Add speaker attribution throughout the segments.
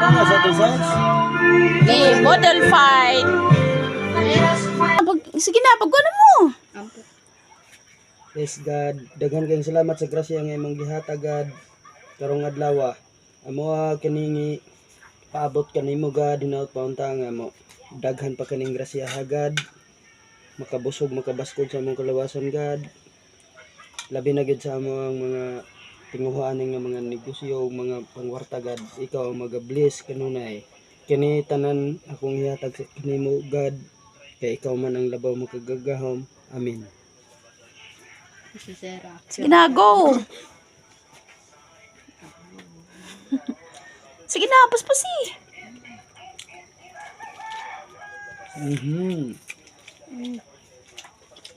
Speaker 1: Ano sa ito, size?
Speaker 2: Model fight. Sige na, pagkuhan mo.
Speaker 1: Yes, God. Daghan kayong salamat sa grasya nga imong gihatag, God. Karong adlaw. Amo kaningi paabot kanimo, God, hinaut paunta nga mo. Daghan pa kaning grasya, God. Makabusog, makabaskog sa among kalawasan, God. Labi na gid sa among mga tinguhaan nga mga negosyo, mga pangwarta, God. Ikaw ang mag-bless kanunay. Kini tanan akong ihatag sa kanimo, God. Kay ikaw man ang labaw mo kagagahom. Amen.
Speaker 2: Sige na, go. Sige na, paspusi.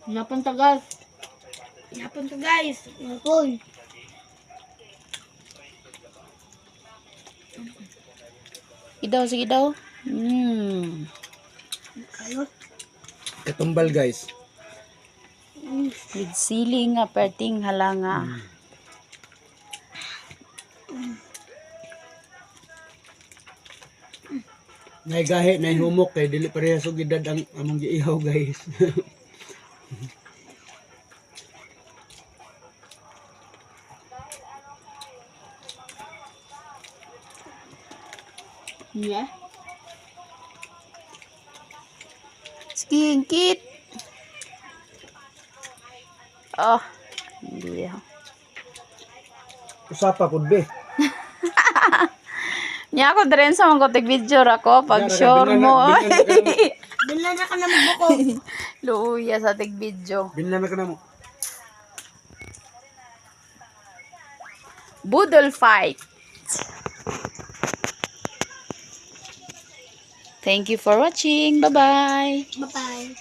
Speaker 3: Napunta guys. Napunta guys. Napun.
Speaker 2: Sige daw, sige daw.
Speaker 1: Katumbal, guys.
Speaker 2: With siling nga perting halanga.
Speaker 1: Nay gahi, nay humok kay dili parehas og edad ang among giihaw, guys.
Speaker 3: Yeah.
Speaker 2: Sige, ingkit. Oh, hindi.
Speaker 1: Usapa pud be.
Speaker 2: Niya ako din sa mga kotek video ako pag sure mo.
Speaker 3: Bila na ka na magbuko.
Speaker 2: Luya sa tig video.
Speaker 1: Binlan ka na mo.
Speaker 2: Boodle fight. Thank you for watching. Bye-bye.
Speaker 3: Bye-bye.